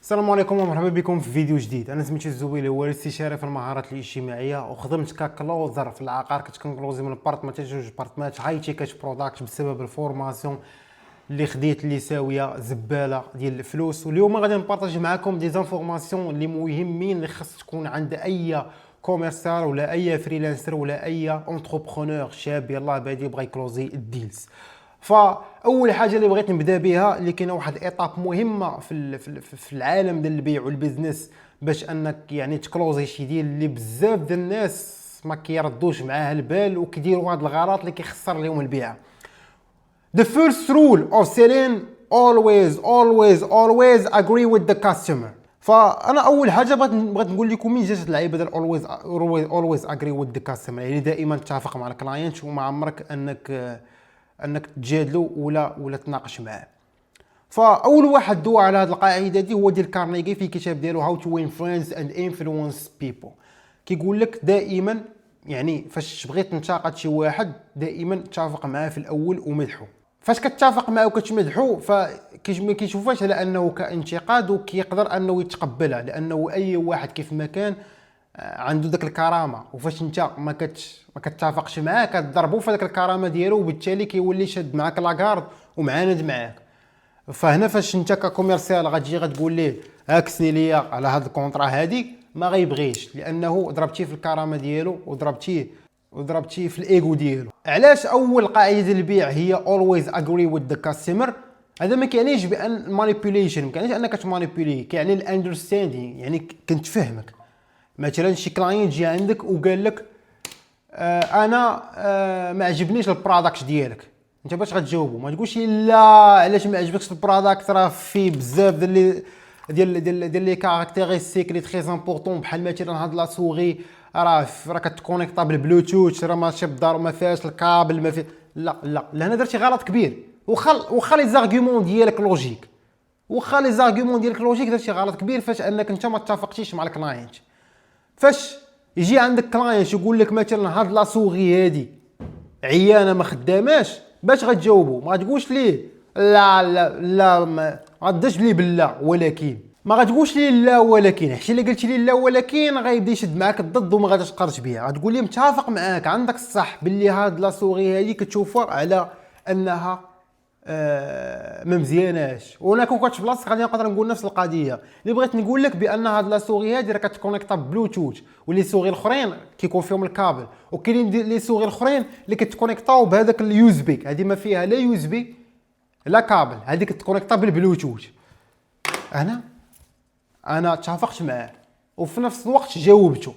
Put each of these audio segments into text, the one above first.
السلام عليكم ومرحبا بكم في فيديو جديد. انا سميتو الزويلي، هو الاستشاري في المهارات الاجتماعيه، وخدمت ككلوزر في العقار. كنت كنكلوزي من بارتمات جوج بارتمات هاي تيكات بروداكت بسبب الفورماسيون اللي خديت اللي ساويه زباله ديال الفلوس. واليوم غادي نبارطاجي معكم دي زانفورماسيون اللي مهمين اللي خاص تكون عند اي كوميرسال ولا اي فريلانسر ولا اي اونتربرونور شاب يلاه بادي بغا يكلوزي الديلز. فاول حاجه اللي بغيت نبدا بها اللي كاينه واحد ايطاب مهمه في العالم ديال البيع والبيزنس، باش انك يعني تكلوزي شي ديل اللي بزاف ديال الناس ما كيردوش معاه البال وكيديروا هاد الغلط اللي كيخسر لهم البيع. The first rule of selling: always agree with the customer. فانا اول حاجه بغيت نقول لكم من جات اللعيبه ديال always agree with the customer، يعني دائما تتفق مع الكلاينت وما عمرك انك تجادلو ولا تناقش معاه. فاول واحد دوا على هذه القاعده دي هو ديال كارنيغي في كتاب ديالو هاو تو وين فريندز اند انفلونس بيبل. كيقول لك دائما يعني فاش بغيت تنتقد شي واحد دائما تتفق معاه في الاول ومدحو. فاش كتتفق معاه وكتمدحو فما كيشوفهاش على انه كانتقاد، وكيقدر انه يتقبلها، لانه اي واحد كيف ما كان عنده داك الكرامه، وفاش انت ما كتتفقش معاه كتضربو في داك الكرامه ديالو، وبالتالي كيولي شاد معاك لاكارد ومعاند معاك. فهنا فاش انت ككوميرسيال غتجي غتقول ليه اكسني ليا على هاد الكونطرا هادي، ما غيبغيش، لانه ضربتيه في الكرامه ديالو وضربتيه في الايغو ديالو. علاش اول قاعده ديال البيع هي always agree with the customer؟ هذا ما كيعنيش بان مانيبيوليشن، ما كيعنيش انك تمانيبيولي، كيعني الاندرستاندينغ، يعني كنتفهمك. مثلا شي كلاينت جا عندك وقال لك انا ما عجبنيش البروداكت ديالك، انت باش غتجاوبو؟ ما تقولش لا علاش ما عجبكش البروداكت، راه فيه بزاف ديال لي كاركتيرستيك لي تري امبورطون، بحال مثلا هاد لا سوغي راه كتكونيكطا بالبلوتوث، راه ماشي بالدار ما فيهاش الكابل، ما فيه لا هنا درتي غلط كبير. وخا لي زارغومون ديالك لوجيك، درتي غلط كبير فاش انك انت ما اتفقتيش مع الكلاينت. فاش يجي عندك كلاينت يقول لك مثلا هاد لا سوغي هادي عيانه ما خداماش، باش غتجاوبو؟ ما غتقولش ليه لا ما غاديش ليه بالله، ولكن ما غتقولش ليه لا ولكن، حيت الا قلتي ليه لا ولكن غيبدا يشد معاك الضد وما غاديش تقرش بها. غتقول ليه متفق معاك، عندك الصح باللي هاد لا سوغي هادي كتشوفها على انها ما مزياناش، وانا كون كنت في بلاصتك غادي نقدر نقول نفس القضيه. اللي بغيت نقول لك بان هاد لا سوغي هادي راه كتكونيكطا ببلوتوث، واللي سوغي الاخرين كيكون فيهم الكابل، وكاينين لي سوغي الاخرين اللي كتكونيكطاو بهذاك اليو اس بي. هذه ما فيها لا يو اس بي لا كابل، هذه كتكونيكطا بالبلوتوث. انا اتفقت معاه وفي نفس الوقت جاوبته.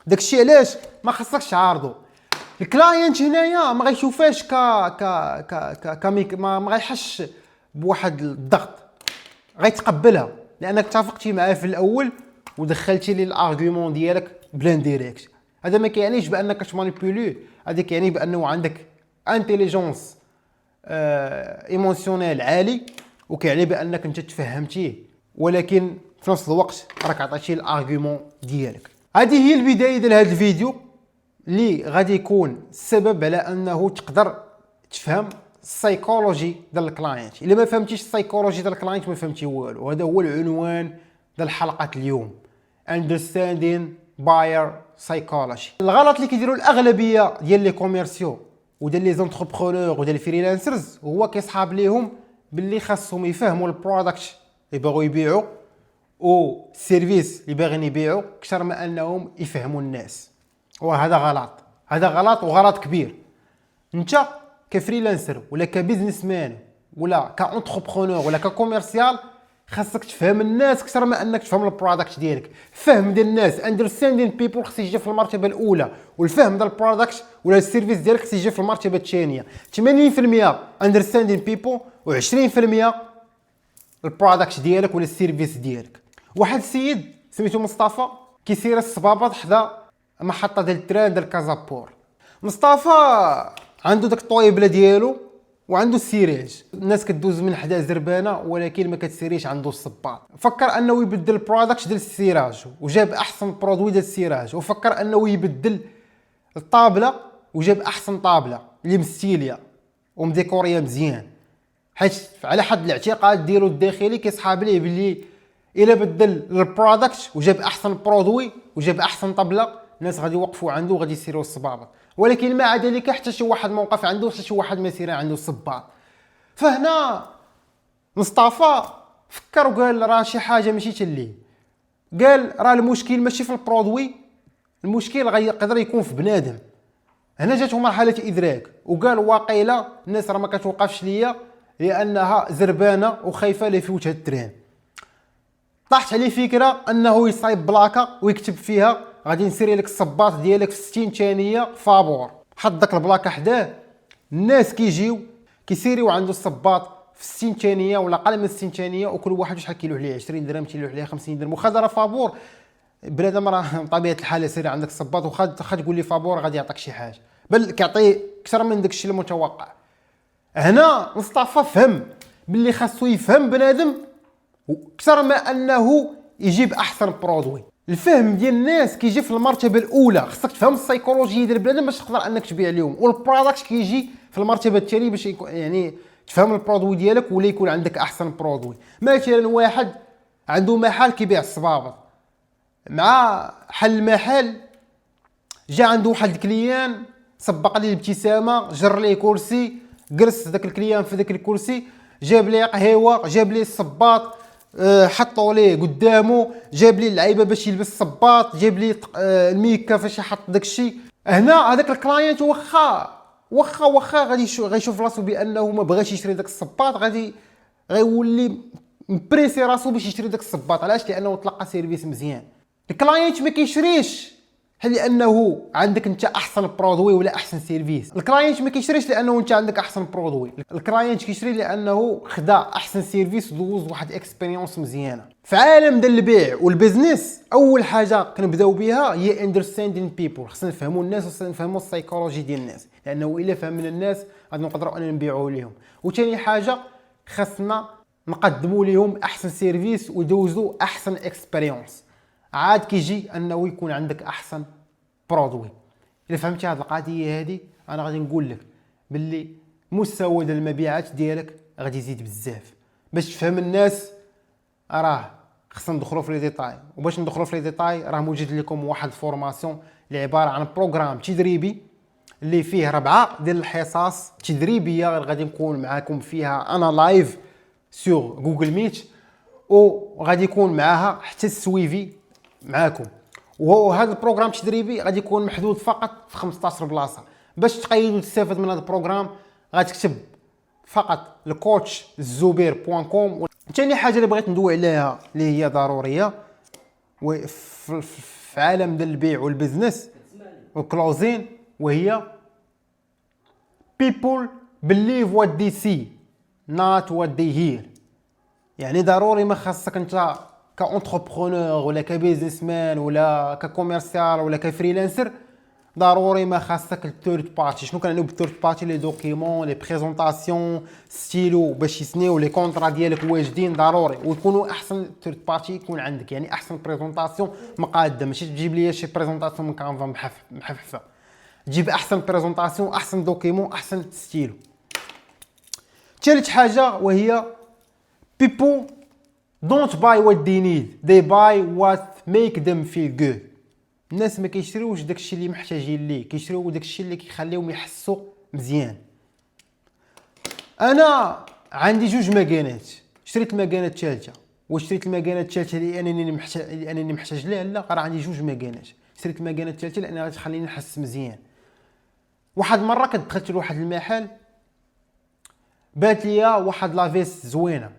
داكشي علاش ما خصكش تعارضو. الكلاينت هنايا ما غيشوفاش ما غيحش بواحد الضغط، غيتقبلها لانك اتفقتي معاه في الاول ودخلتي لي الارغيومون ديالك بلان ديريكت. هذا ما كيعنيش بانك تمانيبيولي، هذا كيعني بانه عندك انتيليجونس ايموسيونيل عالي، وكيعني بانك انت تفهمتيه، ولكن في نفس الوقت راك عطيتيه الارغيومون ديالك. هذه هي البدايه ديال هذا الفيديو اللي غادي يكون السبب على انه تقدر تفهم السايكولوجي ديال الكلاينت. الا ما فهمتيش السايكولوجي ديال الكلاينت ما فهمتي والو. هذا هو العنوان ديال حلقه اليوم: understanding buyer psychology. الغلط اللي كيديروا الاغلبيه ديال لي كوميرسيو وديال لي زونتربرونور وديال الفريلانسرز هو كيصحاب ليهم باللي خاصهم يفهموا البرودكت اللي باغوا يبيعوا والسيرفيس اللي باغيين يبيعوا اكثر ما انهم يفهموا الناس. وهذا غلط وغلط كبير. انت كفريلانسر ولا كبزنس مان ولا كاونتربرونور ولا ككوميرسيال خاصك تفهم الناس اكثر ما انك تفهم البرودكت ديالك. فهم ديال الناس اندرستاندين بيبل خص يجي في المرتبه الاولى، والفهم ديال البرودكت ولا السيرفيس ديالك خص يجي في المرتبه الثانيه. 80% اندرستاندين بيبل و20% البرودكت ديالك ولا السيرفيس ديالك. واحد السيد سميتو مصطفى كيسير الصبابط حدا محطه ديال التران ديال كازابور. مصطفى عنده داك الطويبله ديالو وعنده السيراج، الناس كدوز من حدا زربانه ولكن ما كتسيريش عنده الصباط. فكر انه يبدل البرودكت ديال السيراج وجاب احسن برودوي ديال السيراج، وفكر انه يبدل الطابله وجاب احسن طابله اللي مستيليه ومديكوريه مزيان، حيت على حد الاعتقاد ديالو الداخلي كيصحاب ليه باللي الا بدل البرودكت وجاب احسن برودوي وجاب احسن طبله، الناس غادي يوقفوا عنده وغادي يسيروا الصبابط. ولكن مع ذلك حتى شي واحد ما وقف عنده، حتى شي واحد ما يسير عنده الصباط. فهنا مصطفى فكر وقال راه شي حاجه ماشي تلي، قال راه المشكل ماشي في البرودوي، المشكل غيقدر يكون في بنادم. هنا جاته مرحله ادراك وقال واقيلا الناس راه ما كتوقفش ليا لانها زربانه وخايفه لي في وجه التران. طاحت عليه فكره انه يصايب بلاكه ويكتب فيها غادي نسيري لك الصباط ديالك في 60 ثانيه فابور. حط داك البلاكه حداه، الناس كيجيو كيسيريو عنده الصباط في 60 ثانيه ولا اقل من 60 ثانيه، وكل واحد شحال كيلوح عليه 20 درهم، كيلوح عليه 50 درهم. وخا راه فابور بنادم راه بطبيعه الحال سيري عندك الصباط وخا تقول لي فابور غادي يعطيك شي حاجه، بل كيعطي اكثر من داك الشيء المتوقع. هنا مصطفى فهم باللي خاصو يفهم بنادم اكثر ما انه يجيب احسن برودوي. الفهم ديال الناس كيجي في المرتبه الاولى، خصك تفهم السيكولوجيه ديال البنادم باش تقدر انك تبيع لهم، والبرودكت كيجي في المرتبه الثانيه باش يعني تفهم البرودوي ديالك ولا يكون عندك احسن برودوي. مثلا واحد عنده محل كيبيع الصبابط، مع حل المحل جا عنده واحد الكليان سبق ليه الابتسامه، جر ليه كرسي، جلس ذاك الكليان في ذاك الكرسي، جاب ليه قهوه، جاب ليه الصباط، حطوا ليه قدامه، جاب ليه اللعيبه باش يلبس الصباط، جاب ليه الميكا فاش يحط داك الشيء. هنا هذاك الكلاينت واخا غادي غيشوف راسو بانه ما بغاش يشري داك الصباط، غيولي مبريسي راسو باش يشري داك الصباط. علاش؟ لانه تلقى سيرفيس مزيان. الكلاينت ما كيشريش لانه عندك انت احسن برودوي ولا احسن سيرفيس. الكلاينت ما كيشريش لانه انت عندك احسن برودوي، الكلاينت كيشري لانه خدا احسن سيرفيس ودوز واحد اكسبيريونس مزيانه. في عالم ديال البيع والبيزنس اول حاجه كنبداو بها هي اندرستاندين بيبل. خصنا نفهموا الناس وخصنا نفهموا السايكولوجي ديال الناس، لانه الا فهمنا الناس غادي نقدروا اننا نبيعوا لهم. وثاني حاجه خصنا نقدموا لهم احسن سيرفيس ويدوزوا احسن اكسبيريونس. عاد كيجي انه يكون عندك احسن برودوي. الا فهمتي هذه القضيه هذه انا غادي نقول لك باللي مستوى ديال المبيعات ديالك غادي يزيد بزاف. باش تفهم الناس راه خصنا ندخلوا في لي ديتاي، وباش ندخلوا في لي ديتاي راه موجود لكم واحد الفورماسيون اللي عباره عن بروغرام تدريبي اللي فيه 4 ديال الحصص تدريبيه غادي نكون معاكم فيها انا لايف سور جوجل ميت، وغادي يكون معاها حتى السويفي معاكم. وهذا البروغرام التدريبي غادي يكون محدود فقط في 15 بلاصه. باش تقيد وتستافد من هذا البروغرام غتكتب فقط الcoachzubair.com. ثاني حاجه اللي بغيت ندوي عليها اللي هي ضروريه في عالم ديال البيع والبزنس والكلوزين، وهي people believe what they see not what they hear. يعني ضروري ما خاصك انت كاونتربرونور ولا كبيزنس مان ولا ككوميرسيال ولا كفريلانسر، ضروري ما خاصك الثيرد بارتي. شنو كنعنيو بالثيرد بارتي؟ لي دوكيمون، لي بريزونطاسيون، ستيلو باش يسنيو لي كونطرا ديالك واجدين ضروري ويكونوا احسن. ثيرد بارتي يكون عندك يعني احسن بريزونطاسيون مقاده، ماشي تجيب لي شي بريزونطاسيون من كانفا محففه. تجيب احسن بريزونطاسيون، احسن دوكيمون، احسن ستيلو. ثالث حاجه وهي people don't buy what they need, they buy what make them feel good. الناس ما كيشريوش داكشي اللي محتاجين ليه، كيشريو داكشي اللي كيخليهم يحسوا مزيان. انا عندي 2 مكانات، شريت المكانه الثالثه. واش شريت المكانه الثالثه لانني محتاج ليها؟ لا، راه عندي 2 مكانات. شريت المكانه الثالثه لانها غتخليني نحس مزيان. واحد المره كنت دخلت لواحد المحل بات ليا واحد لافيست زوينه،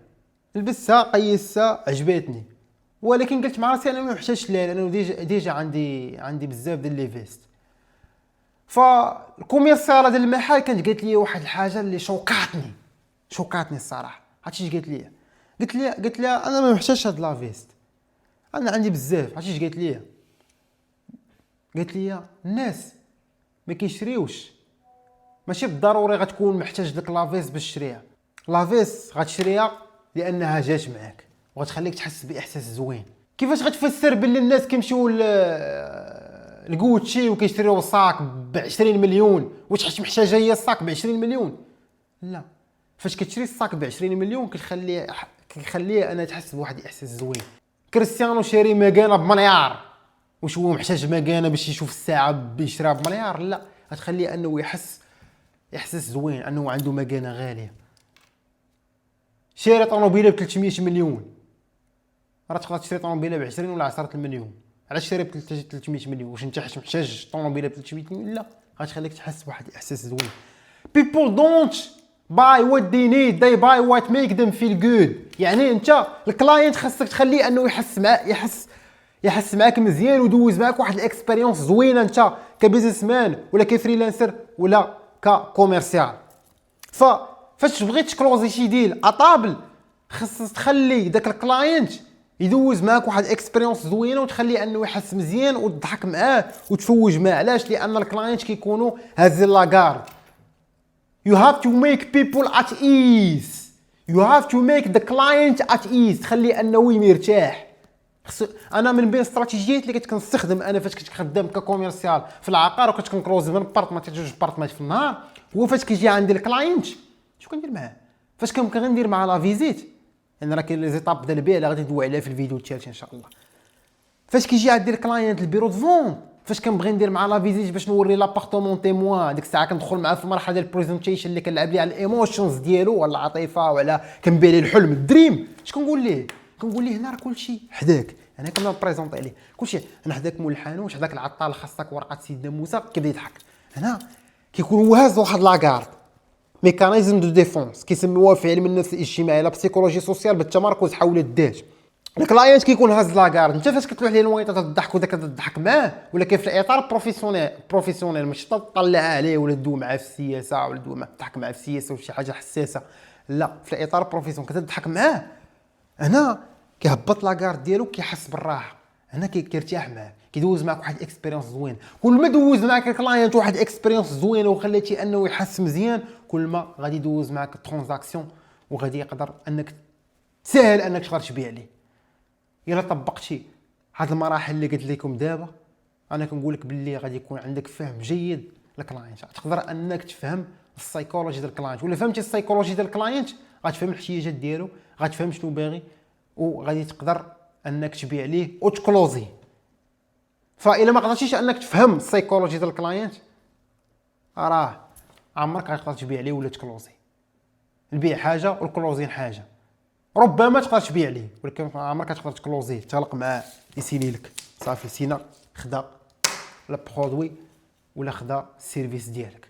لبستها قيستها عجبتني، ولكن قلت مع راسي انا ما محتاجش ليها لانه ديجا عندي بزاف ديال لي فيست. فالكوميرسيال ديال المحل كانت قالت لي واحد الحاجه اللي شوكاتني الصراحه. عرفتي اش قالت لي؟ قلت لها انا ما محتاجش هاد لافيست، انا عندي بزاف. عرفتي اش قالت لي الناس ما كيشريوش، ماشي بالضروري غتكون محتاج ديك لافيست باش تشريها. لافيست غتشريها لانها جات معاك وغتخليك تحس باحساس زوين. كيفاش غتفسر باللي الناس كيمشيو لكوتشي وكيشريو صاك ب 20 مليون؟ واش محتاجه هي الصاك ب 20 مليون؟ لا، فاش كتشري الصاك ب 20 مليون كيخليها انا تحس بواحد الاحساس زوين. كريستيانو شاري مكانه بمليار، واش هو محتاج مكانه باش يشوف الساعه بيشراها بمليار؟ لا، غتخليه انه يحس احساس زوين انه عنده مكانه غاليه. شاري طوموبيله ب 300 مليون، راه تقدر تشري طوموبيله ب 20 ولا 10 المليون. علاش شاري ب 300 مليون؟ واش انت محتاج طوموبيله ب 300 مليون؟ لا، غتخليك تحس بواحد الاحساس زوين. people don't buy what they need, they buy what make them feel good. يعني انت الكلاينت خاصك تخليه انه يحس معاك مزيان ودوز معاك واحد الاكسبيريونس زوينه، انت كبيزنس مان ولا كفريلانسر ولا ككوميرسيال. فاش بغيت تكلوزي شي ديل اطابل، خاصك تخلي داك الكلاينت يدوز معاك واحد اكسبيريونس زوينه، وتخليه انه يحس مزيان وتضحك معاه وتفوج معاه. علاش؟ لان الكلاينت كيكونوا هازين لاكارد. You have to make people at ease. You have to make the client at ease. تخلي انه مرتاح. انا من بين الاستراتيجيات اللي كنت كنستخدم انا فاش كنت خدام ككوميرسيال في العقار، وكنت كنكروز من بارتمات جوج بارتمات في النهار، هو فاش كيجي عندي الكلاينت شنو كندير معاه؟ فاش كندير مع لا فيزيت، يعني راه كاين لي زيتاب ديال البيع اللي غادي ندوي عليها في الفيديو التالي ان شاء الله. فاش كيجي عندي الكلاينت البيرو دو فون، فاش كنبغي ندير مع لا فيزيت باش نوري لابارتمون تيموان، ديك الساعه كندخل معاه في المرحله ديال البريزونتيشن اللي كنلعب ليه على الايموشنز ديالو ولا العاطفه ولا كنبيع ليه الحلم الدريم. اش كنقول ليه؟ كنقول ليه هنا راه كلشي حداك، انا كنبريزونطي عليه كلشي، انا حداك مول الحانوت، حداك العطال خاصك ورقه سيدنا موسى، كيبدا يضحك. هنا كيكون هو هاز واحد لاكارد ميكانيزم دو ديفونس كيسميوها في علم النفس الاجتماعي لا بسيكولوجي سوسيال بالتمركز حول الذات. الكلاينت كيكون هاز لاكارد، انت فاش كتلوح ليه الويطه تضحك وداك تضحك معاه، ولا كاين في الاطار بروفيسيونيل ماشي تطلع عليه ولا تدوي معاه في السياسه ولا تدوي معاه تضحك معاه في السياسه ولا شي حاجه حساسه، لا في الاطار بروفيسيونيل كتضحك معاه. هنا كيهبط لاكارد ديالو، كيحس بالراحه، هنا كيرتاح معاه، كيدوز معاك واحد اكسبيريونس زوين. كل ما دوز معاك الكلاينت واحد اكسبيريونس زوينه وخليتي انه يحس مزيان، كل ما غادي يدوز معاك الترانزاكسيون وغادي يقدر انك سهل انك تقدر تبيع ليه. الا طبقتي هاد المراحل اللي قلت لكم دابا، انا كنقول لك باللي غادي يكون عندك فهم جيد للكلاينت، تقدر انك تفهم السايكولوجي ديال الكلاينت. ولا فهمتي السايكولوجي ديال الكلاينت غتفهم الاحتياجات ديالو، غتفهم شنو باغي، وغادي تقدر انك تبيع ليه وتكلوزي. فاذا ما قدرتيش انك تفهم السايكولوجي ديال الكلاينت، راه عمرك غتقدر تبيع ليه ولا تكلوزي. البيع حاجه والكلوزين حاجه. ربما تقدر تبيع ليه ولكن عمرك تقدر تكلوزيه، تغلق معاه يسيني لك صافي، سينا خدا لا برودوي ولا خدا السيرفيس ديالك.